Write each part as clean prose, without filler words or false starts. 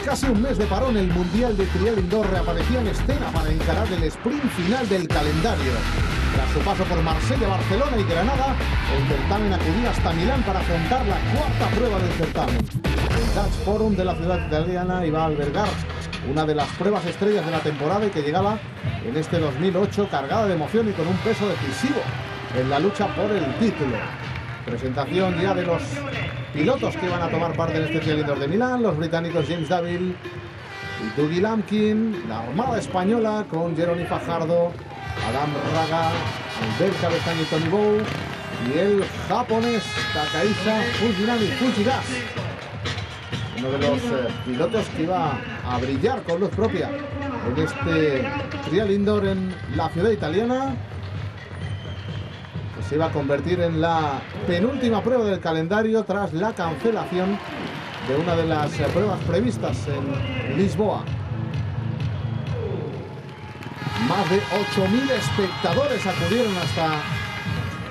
casi un mes de parón, el Mundial de Trial Indoor reaparecía en escena para encarar el sprint final del calendario. Tras su paso por Marsella, Barcelona y Granada, el certamen acudía hasta Milán para afrontar la cuarta prueba del certamen. El Dutch Forum de la ciudad italiana iba a albergar una de las pruebas estrellas de la temporada y que llegaba en este 2008 cargada de emoción y con un peso decisivo en la lucha por el título. Presentación ya de los pilotos que iban a tomar parte en este Trial Indoor de Milán, los británicos James Davil y Dougie Lampkin, la armada española con Jeroni Fajardo, Adam Raga, Albert Cabezán y Tony Bow, y el japonés Takahisa Fujigas, uno de los pilotos que iba a brillar con luz propia en este Trial Indoor en la ciudad italiana, que se iba a convertir en la penúltima prueba del calendario tras la cancelación de una de las pruebas previstas en Lisboa. Más de 8.000 espectadores acudieron hasta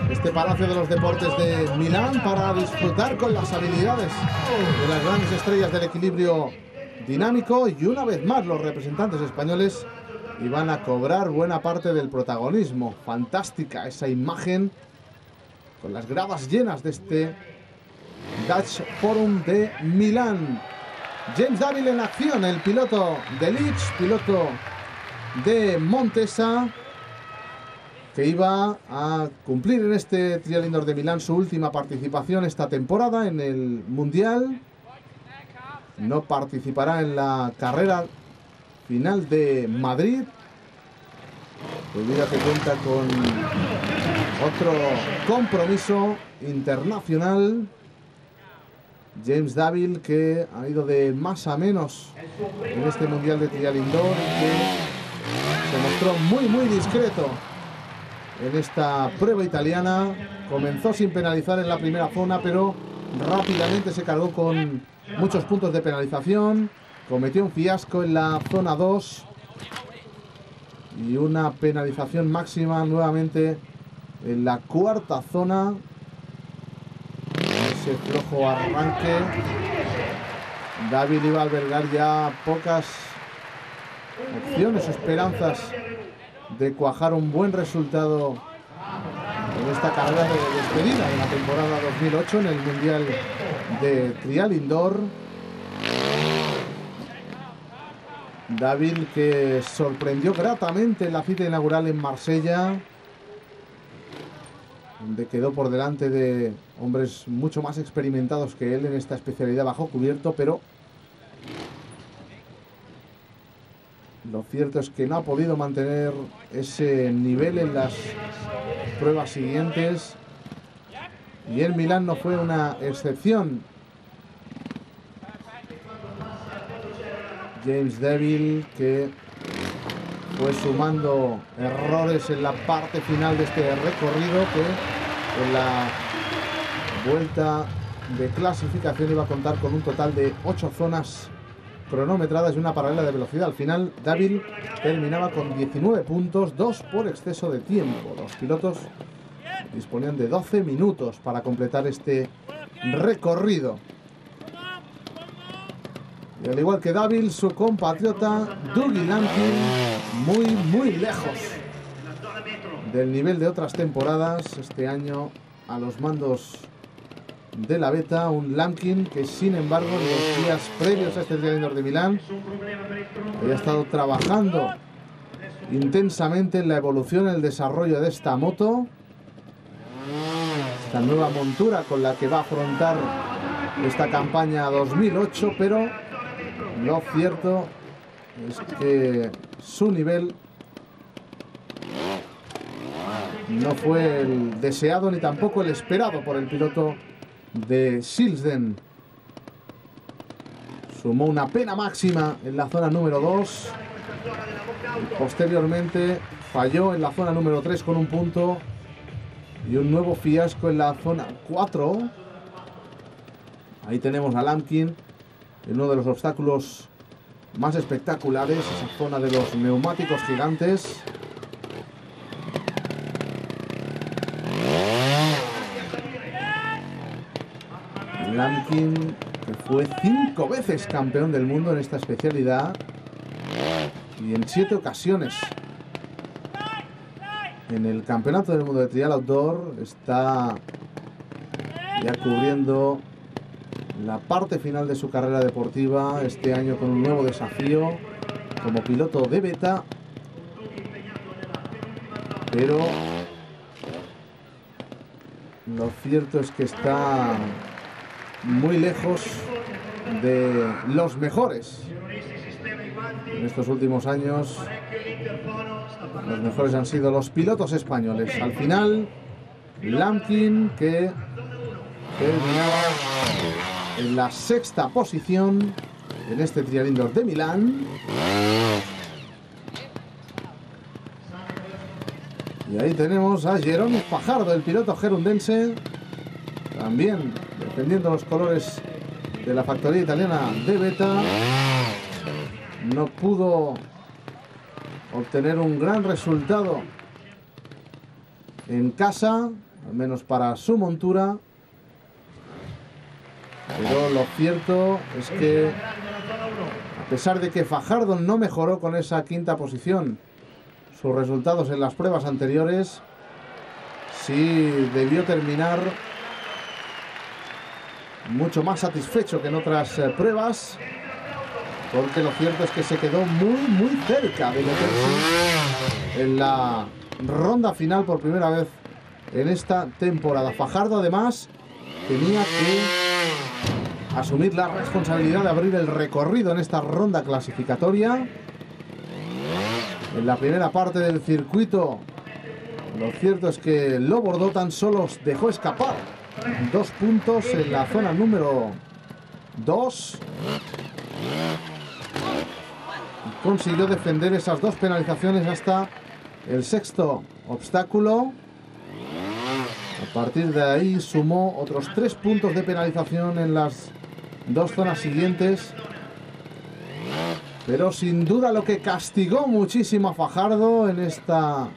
este Palacio de los Deportes de Milán para disfrutar con las habilidades de las grandes estrellas del equilibrio dinámico, y una vez más los representantes españoles iban a cobrar buena parte del protagonismo. Fantástica esa imagen con las gradas llenas de este Dutch Forum de Milán. James Davil en acción, el piloto de Leeds, piloto de Montesa, que iba a cumplir en este Trial Indoor de Milán su última participación esta temporada en el Mundial. No participará en la carrera final de Madrid, debido a que cuenta con otro compromiso internacional. James Davil, que ha ido de más a menos en este Mundial de Trial Indoor y que se mostró muy discreto en esta prueba italiana. Comenzó sin penalizar en la primera zona, pero rápidamente se cargó con muchos puntos de penalización. Cometió un fiasco en la zona 2 y una penalización máxima nuevamente en la cuarta zona. Ese flojo arranque. Davil iba a albergar ya pocas opciones o esperanzas de cuajar un buen resultado en esta carrera de despedida de la temporada 2008 en el Mundial de Trial Indoor. Davil, que sorprendió gratamente en la cita inaugural en Marsella, donde quedó por delante de hombres mucho más experimentados que él en esta especialidad bajo cubierto, pero lo cierto es que no ha podido mantener ese nivel en las pruebas siguientes, y en Milán no fue una excepción. James Davil, que fue sumando errores en la parte final de este recorrido, que en la vuelta de clasificación iba a contar con un total de 8 zonas cronometradas y una paralela de velocidad. Al final, Davil terminaba con 19 puntos, 2 por exceso de tiempo. Los pilotos disponían de 12 minutos para completar este recorrido. Y al igual que Davil, su compatriota Dougie Lampkin, muy lejos del nivel de otras temporadas. Este año a los mandos de la beta, un Lampkin que, sin embargo, en los días previos a este Trial Indoor de Milán había estado trabajando intensamente en la evolución, en el desarrollo de esta moto, esta nueva montura con la que va a afrontar esta campaña 2008, pero lo cierto es que su nivel no fue el deseado ni tampoco el esperado por el piloto de Silsden. Sumó una pena máxima en la zona número 2. Posteriormente falló en la zona número 3 con un punto y un nuevo fiasco en la zona 4. Ahí tenemos a Lampkin en uno de los obstáculos más espectaculares, esa zona de los neumáticos gigantes. Lampkin, que fue 5 veces campeón del mundo en esta especialidad y en 7 ocasiones en el Campeonato del Mundo de Trial Outdoor. Está ya cubriendo la parte final de su carrera deportiva este año con un nuevo desafío como piloto de beta, pero lo cierto es que está muy lejos de los mejores. En estos últimos años los mejores han sido los pilotos españoles. Al final, Lamkin, que terminaba en la 6ª posición en este Trial Indoor de Milán. Y ahí tenemos a Jerónimo Fajardo, el piloto gerundense, también defendiendo los colores de la factoría italiana de beta. No pudo obtener un gran resultado en casa, al menos para su montura, pero lo cierto es que, a pesar de que Fajardo no mejoró con esa 5ª posición sus resultados en las pruebas anteriores, sí debió terminar mucho más satisfecho que en otras pruebas, porque lo cierto es que se quedó muy cerca de meterse en la ronda final por primera vez en esta temporada. Fajardo además tenía que asumir la responsabilidad de abrir el recorrido en esta ronda clasificatoria. En la primera parte del circuito, lo cierto es que Lobo Ordóñez solo dejó escapar 2 puntos en la zona número 2. Y consiguió defender esas 2 penalizaciones hasta el 6º obstáculo. A partir de ahí sumó otros 3 puntos de penalización en las 2 zonas siguientes. Pero sin duda lo que castigó muchísimo a Fajardo en esta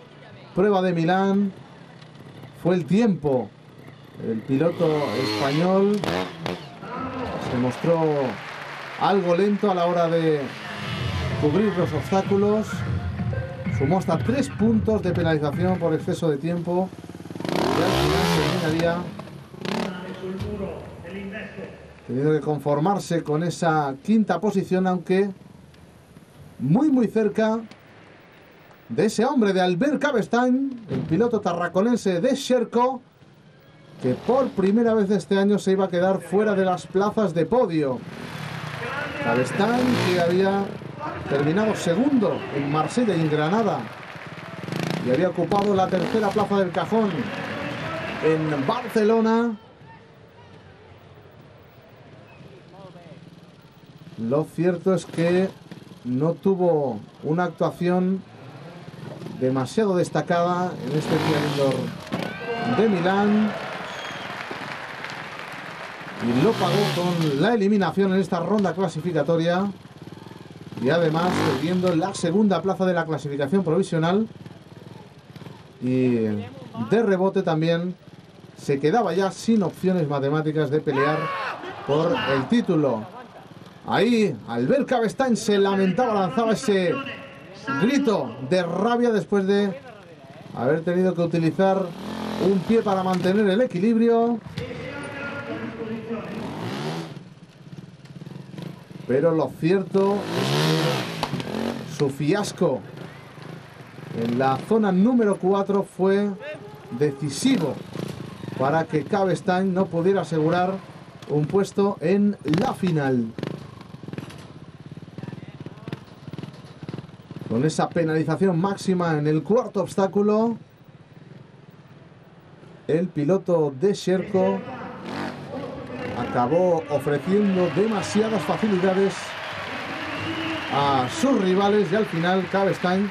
prueba de Milán fue el tiempo. El piloto español se mostró algo lento a la hora de cubrir los obstáculos. Sumó hasta 3 puntos de penalización por exceso de tiempo. Y al final terminaría teniendo que conformarse con esa 5ª posición, aunque muy cerca de ese hombre, de Albert Cabestany, el piloto tarraconense de Sherco, que por primera vez este año se iba a quedar fuera de las plazas de podio. Cabestany, que había terminado segundo en Marsella y en Granada y había ocupado la 3ª plaza del cajón en Barcelona. Lo cierto es que no tuvo una actuación demasiado destacada en este Trial Indoor de Milán y lo pagó con la eliminación en esta ronda clasificatoria y además perdiendo la 2ª plaza de la clasificación provisional, y de rebote también se quedaba ya sin opciones matemáticas de pelear por el título. Ahí Albert Cabestany se lamentaba, lanzaba ese grito de rabia después de haber tenido que utilizar un pie para mantener el equilibrio. Pero lo cierto es que su fiasco en la zona número 4 fue decisivo para que Cabestany no pudiera asegurar un puesto en la final. Con esa penalización máxima en el 4º obstáculo, el piloto de Sherco acabó ofreciendo demasiadas facilidades a sus rivales y al final Cabestany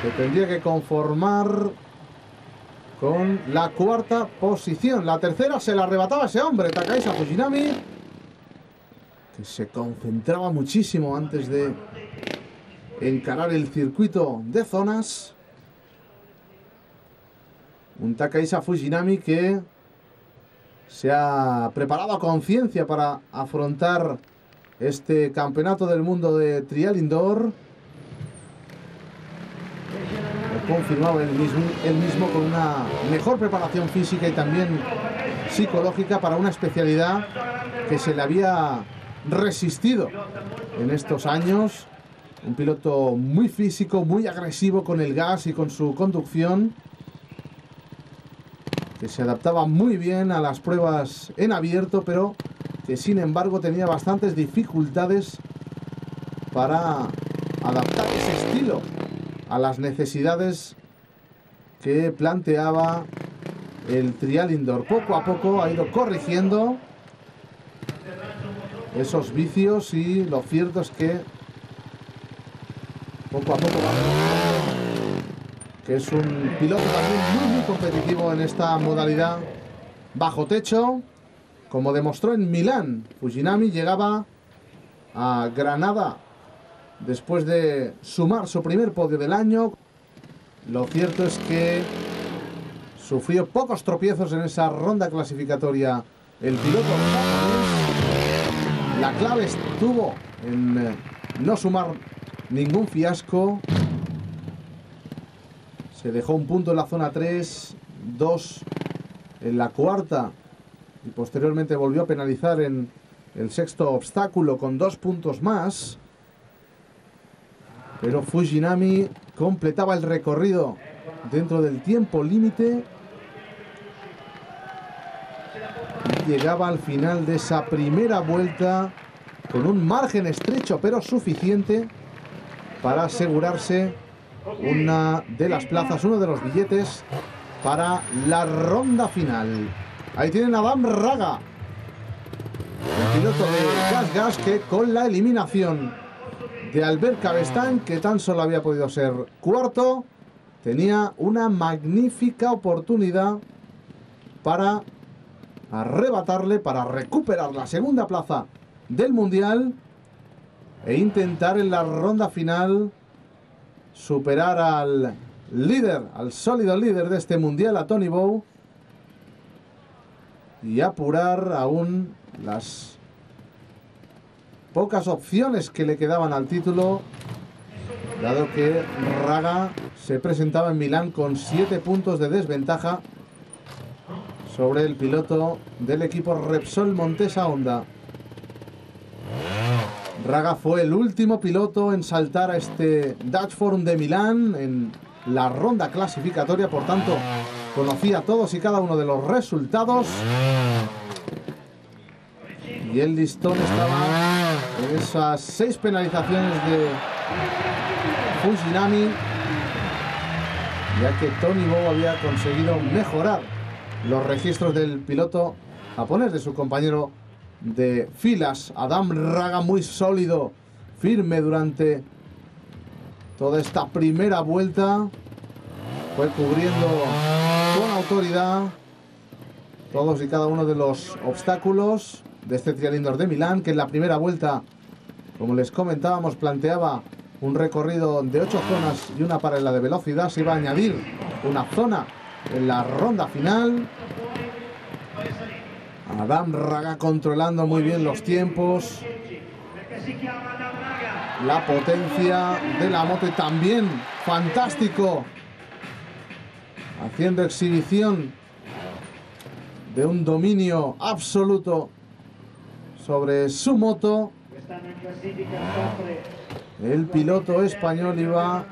se tendría que conformar con la 4ª posición. La 3ª se la arrebataba ese hombre, Takaisa Fujinami, que se concentraba muchísimo antes de encarar el circuito de zonas. Un Takaisa Fujinami que se ha preparado a conciencia para afrontar este campeonato del mundo de trial indoor. Lo confirmaba él mismo con una mejor preparación física y también psicológica para una especialidad que se le había resistido en estos años. Un piloto muy físico, muy agresivo con el gas y con su conducción, que se adaptaba muy bien a las pruebas en abierto, pero que sin embargo tenía bastantes dificultades para adaptar ese estilo a las necesidades que planteaba el trial indoor. Poco a poco ha ido corrigiendo esos vicios y lo cierto es que poco a poco va, que es un piloto también muy competitivo en esta modalidad bajo techo, como demostró en Milán. Fujinami llegaba a Granada después de sumar su primer podio del año. Lo cierto es que sufrió pocos tropiezos en esa ronda clasificatoria el piloto japonés. La clave estuvo en no sumar ningún fiasco. Se dejó un punto en la zona 3, 2 en la cuarta y posteriormente volvió a penalizar en el sexto obstáculo con 2 puntos más. Pero Fujinami completaba el recorrido dentro del tiempo límite y llegaba al final de esa primera vuelta con un margen estrecho pero suficiente para asegurarse una de las plazas, uno de los billetes para la ronda final. Ahí tienen a Adam Raga, el piloto de Gas que con la eliminación de Albert Cabestany, que tan solo había podido ser cuarto, tenía una magnífica oportunidad para arrebatarle, para recuperar la segunda plaza del mundial e intentar en la ronda final superar al líder, al sólido líder de este mundial, a Tony Bow, y apurar aún las pocas opciones que le quedaban al título, dado que Raga se presentaba en Milán con 7 puntos de desventaja sobre el piloto del equipo Repsol Montesa Honda. Raga fue el último piloto en saltar a este Dutch Forum de Milán en la ronda clasificatoria, por tanto conocía todos y cada uno de los resultados y el listón estaba en esas 6 penalizaciones de Fujinami, ya que Tony Bow había conseguido mejorar los registros del piloto japonés, de su compañero de filas. Adam Raga muy sólido, firme durante toda esta primera vuelta, fue cubriendo con autoridad todos y cada uno de los obstáculos de este trial indoor de Milán, que en la primera vuelta, como les comentábamos, planteaba un recorrido de 8 zonas y una paralela de velocidad. Se iba a añadir una zona en la ronda final. Adam Raga controlando muy bien los tiempos, la potencia de la moto y también fantástico, haciendo exhibición de un dominio absoluto sobre su moto. El piloto español iba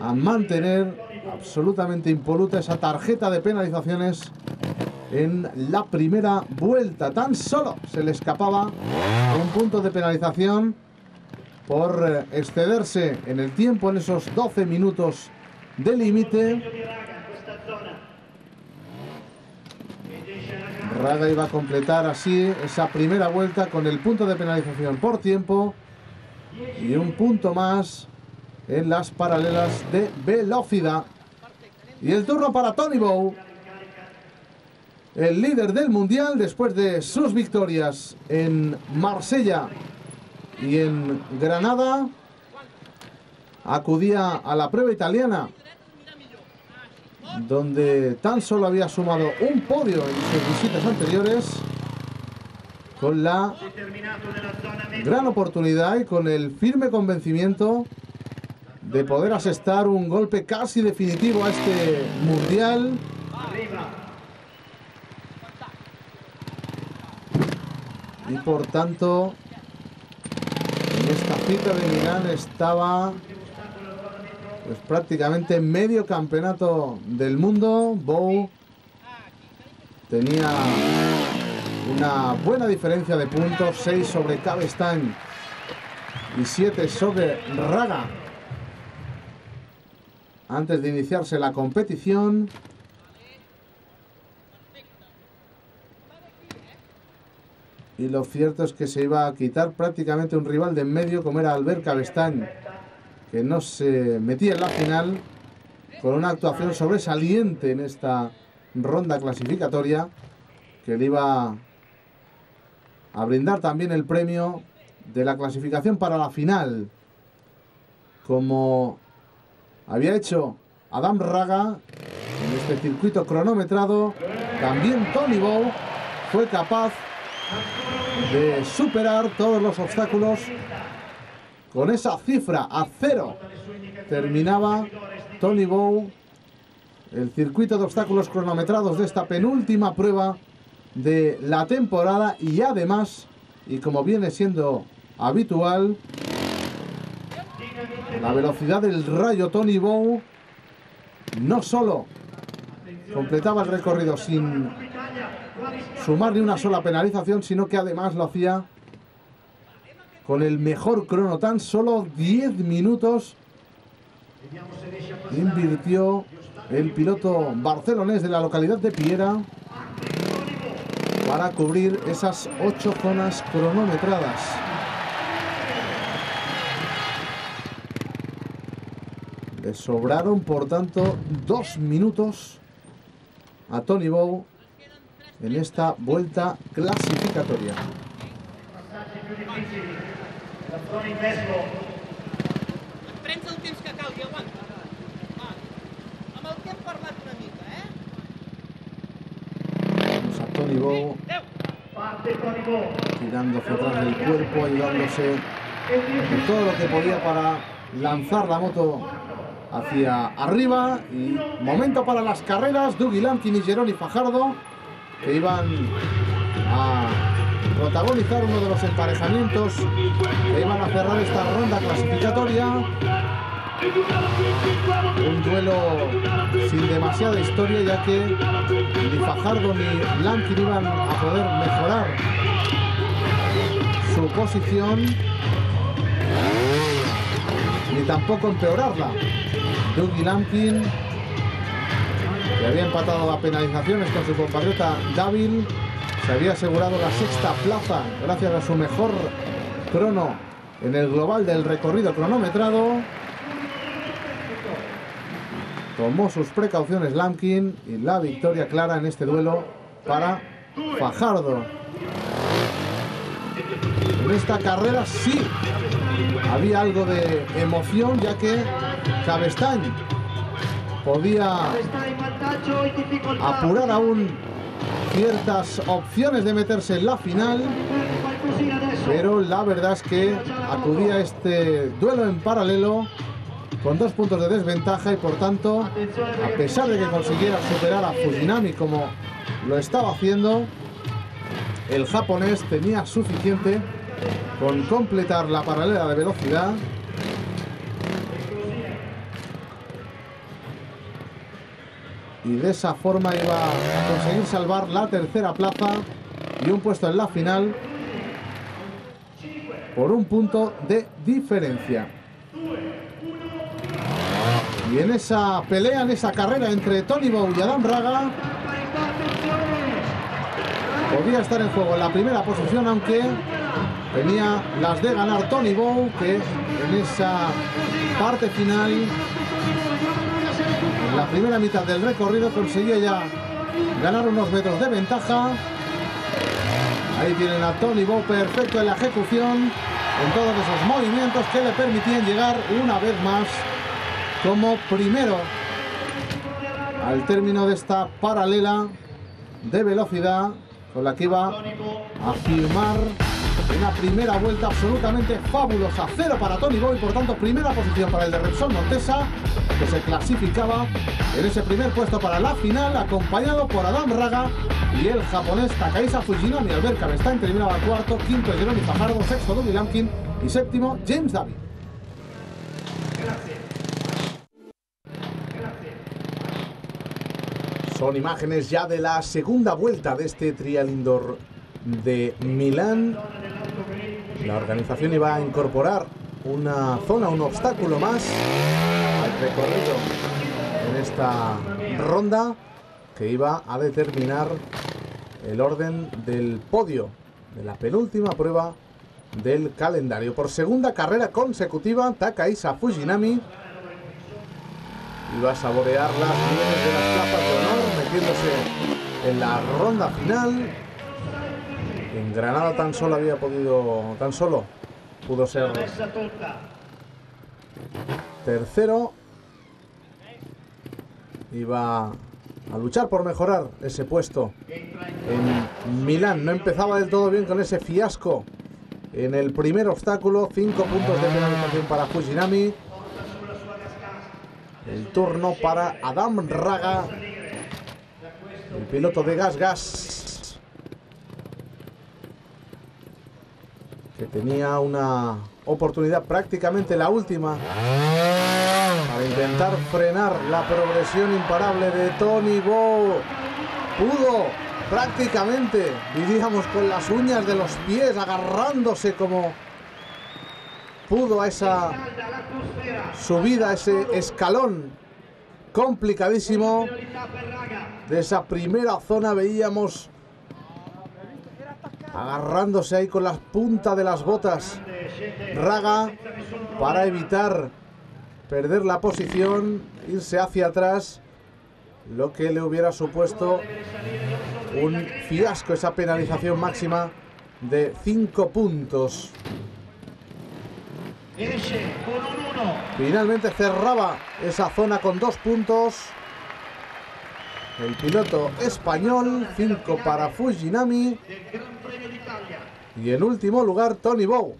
a mantener absolutamente impoluta esa tarjeta de penalizaciones en la primera vuelta. Tan solo se le escapaba un punto de penalización por excederse en el tiempo, en esos 12 minutos de límite. Raga iba a completar así esa primera vuelta con el punto de penalización por tiempo y un punto más en las paralelas de velocidad. Y el turno para Tony Bow, el líder del mundial después de sus victorias en Marsella y en Granada. Acudía a la prueba italiana donde tan solo había sumado un podio en sus visitas anteriores, con la gran oportunidad y con el firme convencimiento de poder asestar un golpe casi definitivo a este mundial. Y por tanto, en esta cita de Milán estaba pues prácticamente medio campeonato del mundo. Bou tenía una buena diferencia de puntos, 6 sobre Cabestany y 7 sobre Raga, antes de iniciarse la competición. Y lo cierto es que se iba a quitar prácticamente un rival de en medio como era Albert Cabestany, que no se metía en la final, con una actuación sobresaliente en esta ronda clasificatoria, que le iba a brindar también el premio de la clasificación para la final, como había hecho Adam Raga en este circuito cronometrado. También Tony Bou fue capaz de superar todos los obstáculos. Con esa cifra a 0 terminaba Tony Bou el circuito de obstáculos cronometrados de esta penúltima prueba de la temporada, y además, y como viene siendo habitual, la velocidad del rayo Tony Bou no solo completaba el recorrido sin sumar ni una sola penalización, sino que además lo hacía con el mejor crono. Tan solo 10 minutos invirtió el piloto barcelonés de la localidad de Piera para cubrir esas 8 zonas cronometradas. Le sobraron, por tanto, 2 minutos a Tony Bou en esta vuelta clasificatoria. Vamos a Tony Bou tirando hacia atrás del cuerpo, ayudándose de todo lo que podía para lanzar la moto hacia arriba. Y momento para las carreras. Dougie Lampkin y Jeroni Fajardo, que iban a protagonizar uno de los emparejamientos que iban a cerrar esta ronda clasificatoria. Un duelo sin demasiada historia, ya que ni Fajardo ni Lampkin iban a poder mejorar su posición ni tampoco empeorarla. Dougie Lampkin, que había empatado a penalizaciones con su compatriota Dávil, se había asegurado la 6ª plaza gracias a su mejor crono en el global del recorrido cronometrado. Tomó sus precauciones Lampkin, y la victoria clara en este duelo para Fajardo. En esta carrera sí había algo de emoción, ya que Cabestany podía apurar aún ciertas opciones de meterse en la final, pero la verdad es que acudía a este duelo en paralelo con 2 puntos de desventaja, y por tanto, a pesar de que consiguiera superar a Fujinami como lo estaba haciendo, el japonés tenía suficiente con completar la paralela de velocidad y de esa forma iba a conseguir salvar la 3ª plaza y un puesto en la final por un punto de diferencia. Y en esa pelea, en esa carrera entre Tony Bou y Adam Raga, podía estar en juego en la primera posición, aunque tenía las de ganar Tony Bou, que en esa parte final, en la primera mitad del recorrido, conseguía ya ganar unos metros de ventaja. Ahí tienen a Tony Bou, perfecto en la ejecución, en todos esos movimientos que le permitían llegar una vez más como primero al término de esta paralela de velocidad con la que iba a firmar una primera vuelta absolutamente fabulosa. 0 para Toni Bou y por tanto primera posición para el de Repsol Montesa, que se clasificaba en ese primer puesto para la final, acompañado por Adam Raga y el japonés Takahisa Fujinami. Albert Cabestany terminaba cuarto, quinto Jeremy Fajardo, sexto Dougie Lampkin y séptimo James David. Son imágenes ya de la segunda vuelta de este Trial Indoor de Milán. La organización iba a incorporar una zona, un obstáculo más al recorrido en esta ronda que iba a determinar el orden del podio de la penúltima prueba del calendario. Por segunda carrera consecutiva, Takahisa Fujinami iba a saborear las mieles de las plazas de honor, metiéndose en la ronda final. En Granada tan solo pudo ser tercero. Iba a luchar por mejorar ese puesto en Milán. No empezaba del todo bien con ese fiasco en el primer obstáculo. 5 puntos de penalización para Fujinami. El turno para Adam Raga, el piloto de Gas, que tenía una oportunidad, prácticamente la última, para intentar frenar la progresión imparable de Toni Bou. Pudo prácticamente, diríamos, con las uñas de los pies, agarrándose como pudo a esa subida, ese escalón complicadísimo de esa primera zona. Veíamos agarrándose ahí con las puntas de las botas Raga para evitar perder la posición, irse hacia atrás, lo que le hubiera supuesto un fiasco, esa penalización máxima de 5 puntos. Finalmente cerraba esa zona con 2 puntos el piloto español, 5 para Fujinami y en último lugar Toni Bou.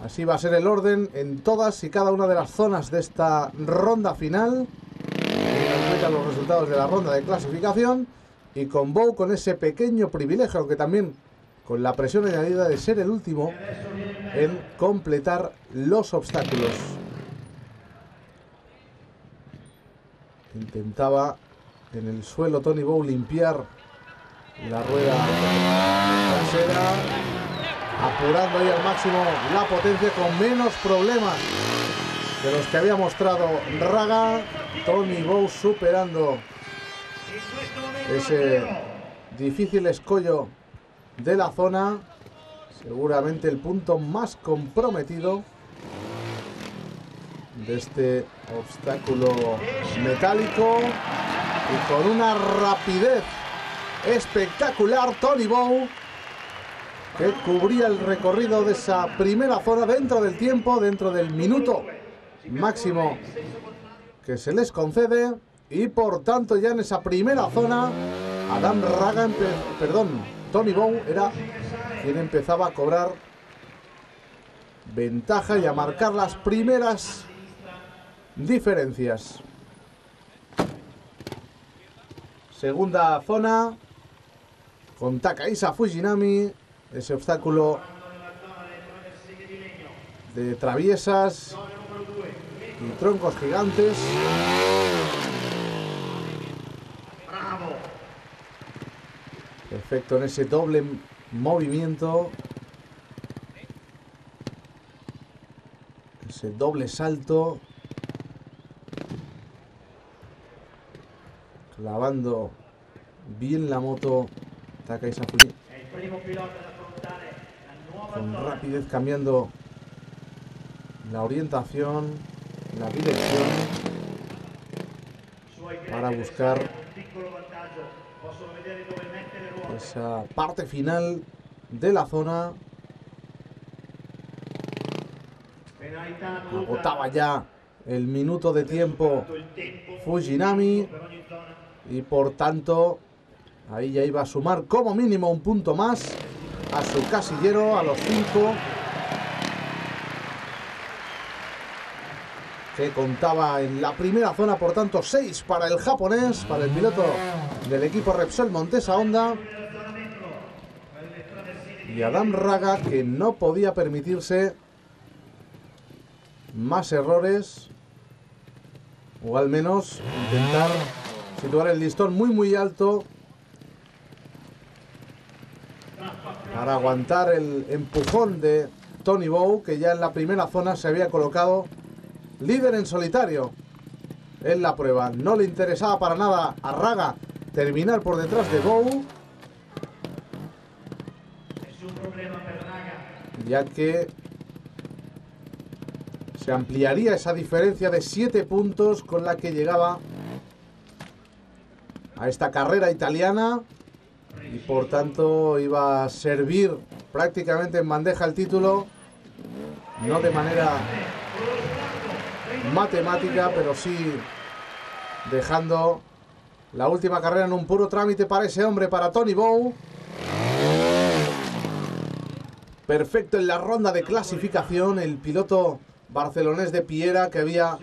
Así va a ser el orden en todas y cada una de las zonas de esta ronda final, teniendo en cuenta los resultados de la ronda de clasificación, y con Bou con ese pequeño privilegio, aunque también con la presión añadida de ser el último en completar los obstáculos. Intentaba en el suelo Toni Bou limpiar la rueda trasera, apurando ahí al máximo la potencia con menos problemas de los que había mostrado Raga. Toni Bou superando ese difícil escollo de la zona, seguramente el punto más comprometido de este obstáculo metálico, y con una rapidez espectacular Toni Bou, que cubría el recorrido de esa primera zona dentro del tiempo, dentro del minuto máximo que se les concede, y por tanto ya en esa primera zona Toni Bou era quien empezaba a cobrar ventaja y a marcar las primeras diferencias. Segunda zona con Takahisa Fujinami, ese obstáculo de traviesas y troncos gigantes. Perfecto en ese doble movimiento, ese doble salto, clavando bien la moto Takahisa Fujinami, con rapidez cambiando la orientación, la dirección, para buscar esa parte final de la zona. Agotaba ya el minuto de tiempo Fujinami y por tanto ahí ya iba a sumar como mínimo un punto más a su casillero, a los 5 que contaba en la primera zona. Por tanto 6 para el japonés, para el piloto del equipo Repsol Montesa Honda. Y Adam Raga, que no podía permitirse más errores, o al menos intentar situar el listón muy alto para aguantar el empujón de Tony Bow, que ya en la primera zona se había colocado líder en solitario en la prueba. No le interesaba para nada a Raga terminar por detrás de Bow, ya que se ampliaría esa diferencia de 7 puntos con la que llegaba a esta carrera italiana, y por tanto iba a servir prácticamente en bandeja el título, no de manera matemática, pero sí dejando la última carrera en un puro trámite para ese hombre, para Tony Bow. Perfecto en la ronda de clasificación el piloto barcelonés de Piera, que había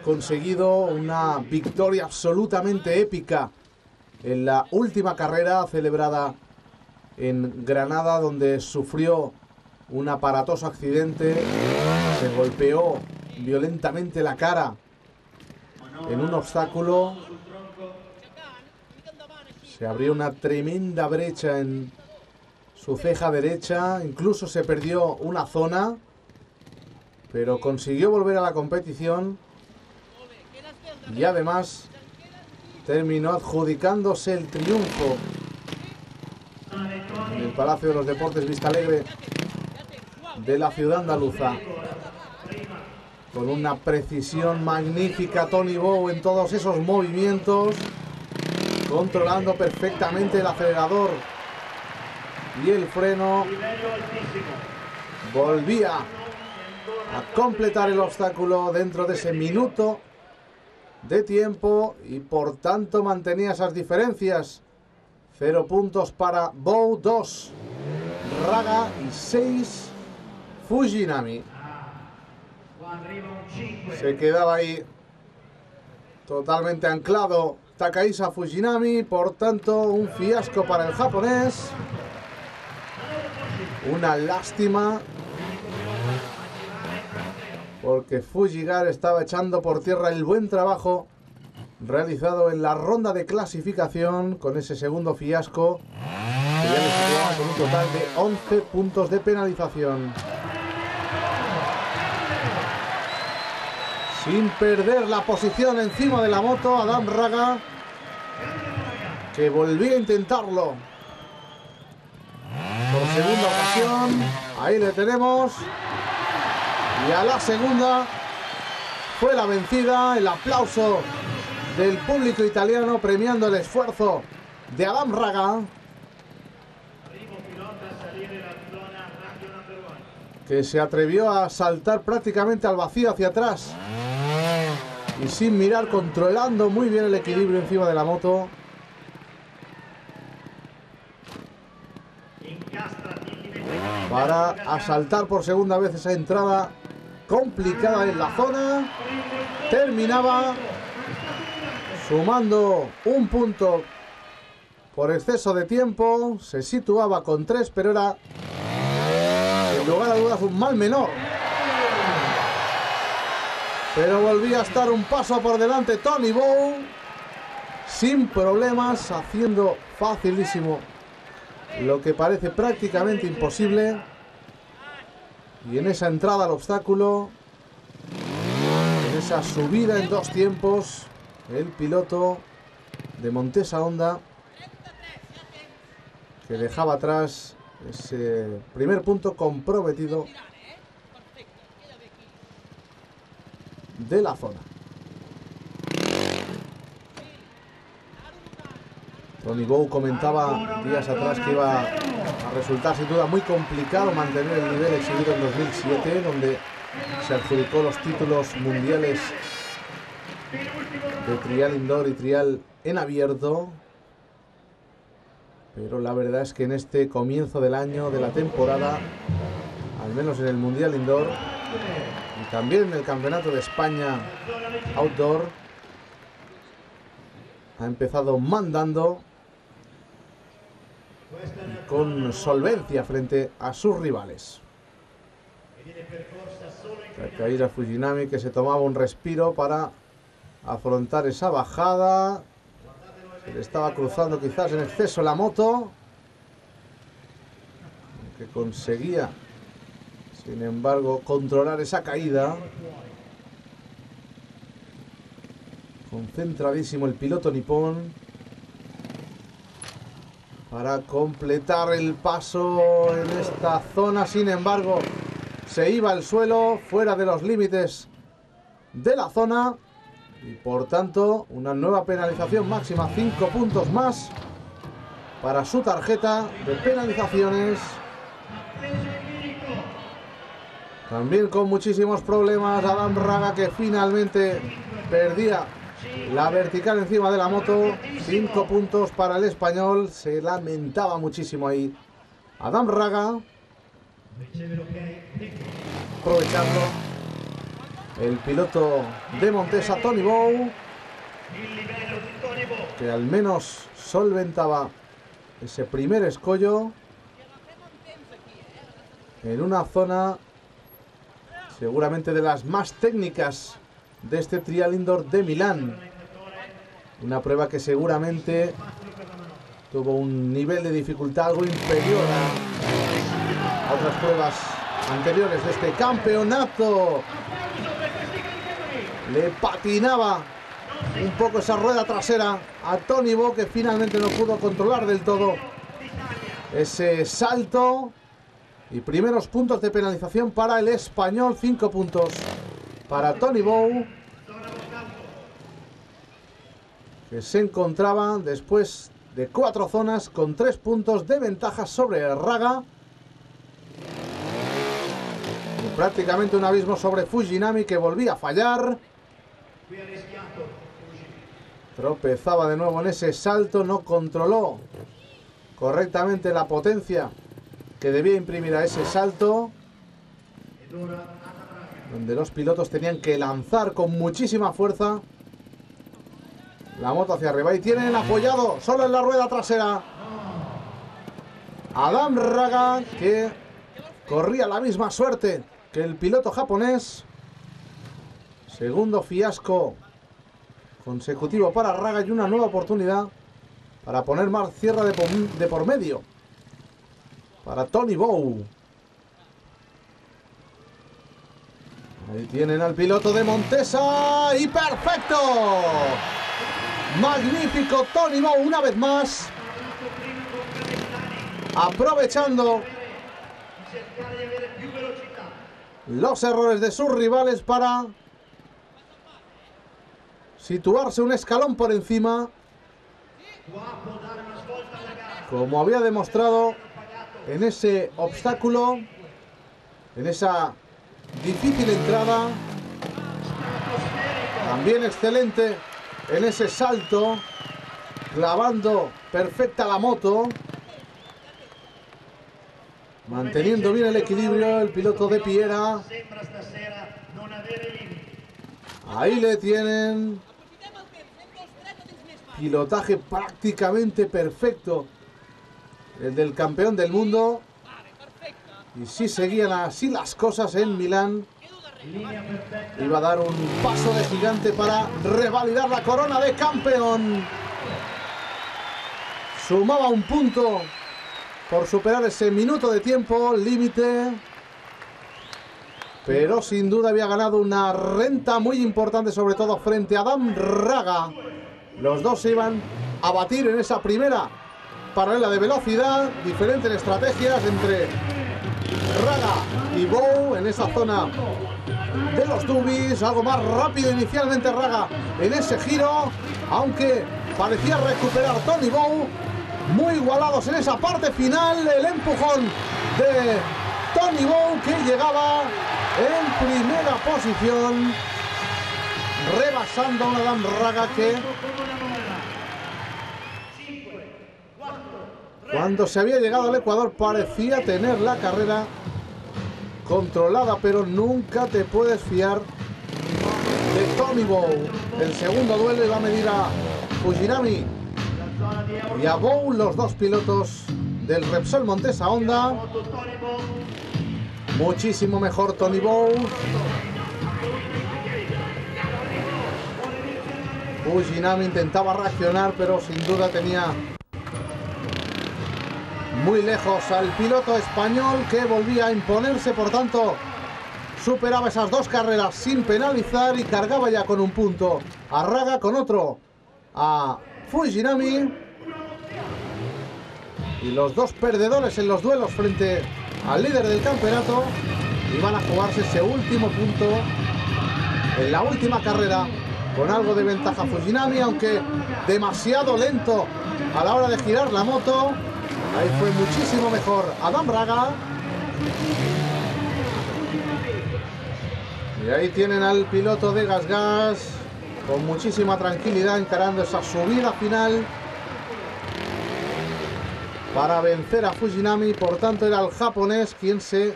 conseguido una victoria absolutamente épica en la última carrera celebrada en Granada, donde sufrió un aparatoso accidente, se golpeó violentamente la cara en un obstáculo, se abrió una tremenda brecha en su ceja derecha, incluso se perdió una zona, pero consiguió volver a la competición y además terminó adjudicándose el triunfo en el Palacio de los Deportes Vistalegre de la ciudad andaluza, con una precisión magnífica. Tony Bow en todos esos movimientos, controlando perfectamente el acelerador y el freno. Volvía a completar el obstáculo dentro de ese minuto de tiempo y por tanto mantenía esas diferencias. 0 puntos para Bow, 2 Raga y 6 Fujinami. Se quedaba ahí totalmente anclado Takahisa Fujinami, por tanto un fiasco para el japonés, una lástima, porque Fujigar estaba echando por tierra el buen trabajo realizado en la ronda de clasificación con ese segundo fiasco, que ya le situaba con un total de 11 puntos de penalización. Sin perder la posición encima de la moto, Adam Raga, que volvía a intentarlo por segunda ocasión. Ahí le tenemos. Y a la segunda fue la vencida. El aplauso del público italiano premiando el esfuerzo de Adam Raga, que se atrevió a saltar prácticamente al vacío hacia atrás y sin mirar, controlando muy bien el equilibrio encima de la moto. Para asaltar por segunda vez esa entrada complicada en la zona. Terminaba sumando un punto por exceso de tiempo. Se situaba con 3, pero era, sin lugar a dudas, un mal menor. Pero volvía a estar un paso por delante Tony Bow, sin problemas, haciendo facilísimo lo que parece prácticamente imposible. Y en esa entrada al obstáculo, en esa subida en 2 tiempos, el piloto de Montesa Honda, que dejaba atrás ese primer punto comprometido de la zona. Tony Bow comentaba días atrás que iba a resultar sin duda muy complicado mantener el nivel exhibido en 2007, donde se adjudicó los títulos mundiales de trial indoor y trial en abierto. Pero la verdad es que en este comienzo del año, de la temporada, al menos en el mundial indoor y también en el campeonato de España outdoor, ha empezado mandando con solvencia frente a sus rivales. Takahira Fujinami, que se tomaba un respiro para afrontar esa bajada. Se le estaba cruzando quizás en exceso la moto, que conseguía, sin embargo, controlar esa caída. Concentradísimo el piloto nipón para completar el paso en esta zona. Sin embargo, se iba al suelo, fuera de los límites de la zona, y por tanto una nueva penalización máxima, 5 puntos más para su tarjeta de penalizaciones. También con muchísimos problemas Adam Raga, que finalmente perdía la vertical encima de la moto. 5 puntos para el español. Se lamentaba muchísimo ahí Adam Raga, aprovechando el piloto de Montesa, Tony Bow, que al menos solventaba ese primer escollo en una zona seguramente de las más técnicas de este trial indoor de Milán. Una prueba que seguramente tuvo un nivel de dificultad algo inferior a otras pruebas anteriores de este campeonato. Le patinaba un poco esa rueda trasera a Tony Bow, que finalmente no pudo controlar del todo ese salto. Y primeros puntos de penalización para el español. 5 puntos para Tony Bow, que se encontraba después de 4 zonas con 3 puntos de ventaja sobre Raga. Y prácticamente un abismo sobre Fujinami, que volvía a fallar. Tropezaba de nuevo en ese salto, no controló correctamente la potencia que debía imprimir a ese salto, donde los pilotos tenían que lanzar con muchísima fuerza la moto hacia arriba. Y tienen apoyado solo en la rueda trasera Adam Raga, que corría la misma suerte que el piloto japonés. Segundo fiasco consecutivo para Raga y una nueva oportunidad para poner más tierra de por medio para Tony Bow. Ahí tienen al piloto de Montesa y ¡perfecto! Magnífico Tony Bow una vez más, aprovechando los errores de sus rivales para situarse un escalón por encima, como había demostrado en ese obstáculo, en esa difícil entrada. También excelente en ese salto, clavando perfecta la moto, manteniendo bien el equilibrio el piloto de Piera. Ahí le tienen. Pilotaje prácticamente perfecto el del campeón del mundo. Y si seguían así las cosas en Milán, iba a dar un paso de gigante para revalidar la corona de campeón. Sumaba un punto por superar ese minuto de tiempo límite, pero sin duda había ganado una renta muy importante, sobre todo frente a Adam Raga. Los dos se iban a batir en esa primera paralela de velocidad. Diferentes estrategias entre Raga y Bow en esa zona de los dubis. Algo más rápido inicialmente Raga en ese giro, aunque parecía recuperar Tony Bow. Muy igualados en esa parte final. El empujón de Tony Bow, que llegaba en primera posición, rebasando a un Adam Raga que, cuando se había llegado al Ecuador, parecía tener la carrera controlada, pero nunca te puedes fiar de Tony Bow. El segundo duelo iba a medir a Fujinami y a Bow, los dos pilotos del Repsol Montesa Honda. Muchísimo mejor Tony Bow. Fujinami intentaba reaccionar, pero sin duda tenía muy lejos al piloto español, que volvía a imponerse. Por tanto, superaba esas dos carreras sin penalizar y cargaba ya con un punto a Raga, con otro a Fujinami. Y los dos perdedores en los duelos frente al líder del campeonato iban a jugarse ese último punto en la última carrera, con algo de ventaja Fujinami, aunque demasiado lento a la hora de girar la moto. Ahí fue muchísimo mejor Adam Raga. Y ahí tienen al piloto de GasGas con muchísima tranquilidad encarando esa subida final para vencer a Fujinami. Por tanto, era el japonés quien se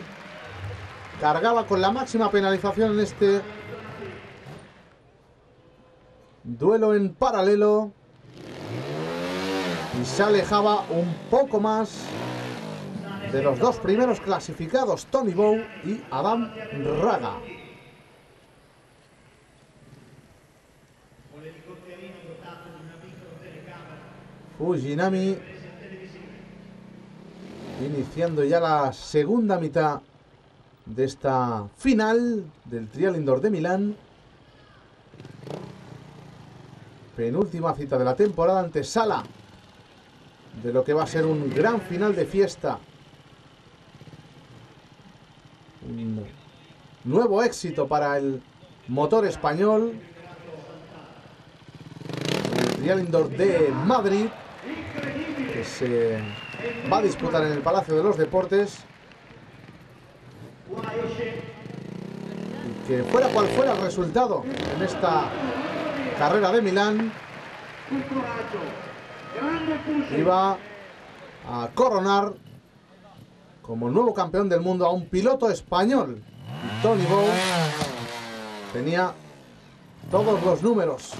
cargaba con la máxima penalización en este duelo en paralelo y se alejaba un poco más de los dos primeros clasificados, Tony Bow y Adam Raga. Fujinami iniciando ya la segunda mitad de esta final del Trial Indoor de Milán. Penúltima cita de la temporada, antesala de lo que va a ser un gran final de fiesta. Un nuevo éxito para el motor español. El Trial Indoor de Madrid, que se va a disputar en el Palacio de los Deportes. Y que fuera cual fuera el resultado en esta carrera de Milán, iba a coronar como nuevo campeón del mundo a un piloto español. Y Tony Bow tenía todos los números.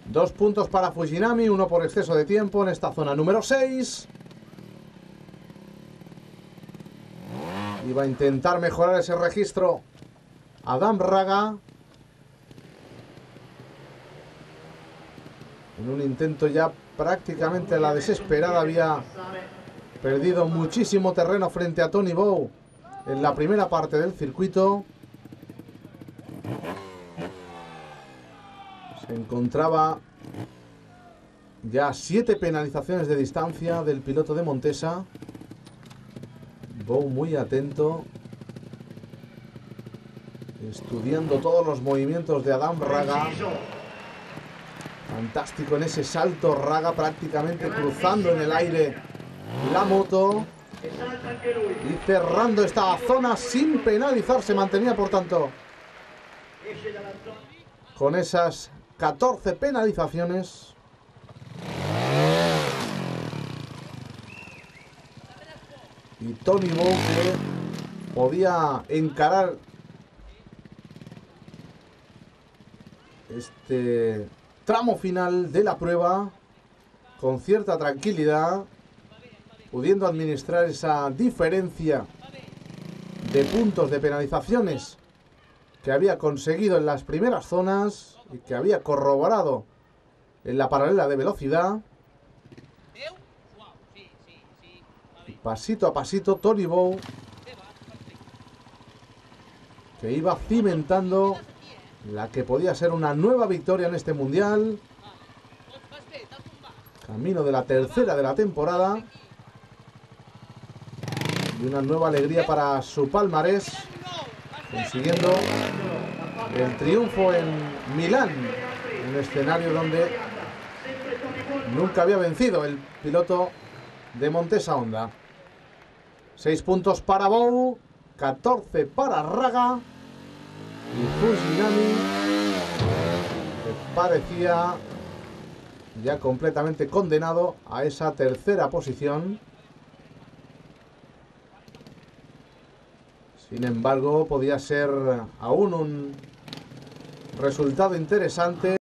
2 puntos para Fujinami, 1 por exceso de tiempo en esta zona número 6. Iba a intentar mejorar ese registro Adam Raga, en un intento ya prácticamente a la desesperada. Había perdido muchísimo terreno frente a Tony Bow en la primera parte del circuito. Se encontraba ya a 7 penalizaciones de distancia del piloto de Montesa. Bow muy atento, estudiando todos los movimientos de Adam Raga. Fantástico en ese salto, Raga prácticamente cruzando en el aire la moto y cerrando esta zona sin penalizar. Se mantenía, por tanto, con esas 14 penalizaciones. Y Tony Bow, que podía encarar este tramo final de la prueba con cierta tranquilidad, pudiendo administrar esa diferencia de puntos de penalizaciones que había conseguido en las primeras zonas y que había corroborado en la paralela de velocidad. Y pasito a pasito Tony Bow, que iba cimentando la que podía ser una nueva victoria en este mundial, camino de la tercera de la temporada, y una nueva alegría para su palmarés, consiguiendo el triunfo en Milán, un escenario donde nunca había vencido el piloto de Montesa Honda. 6 puntos para Bow, 14 para Raga. Y Fujinami, que parecía ya completamente condenado a esa tercera posición. Sin embargo, podía ser aún un resultado interesante.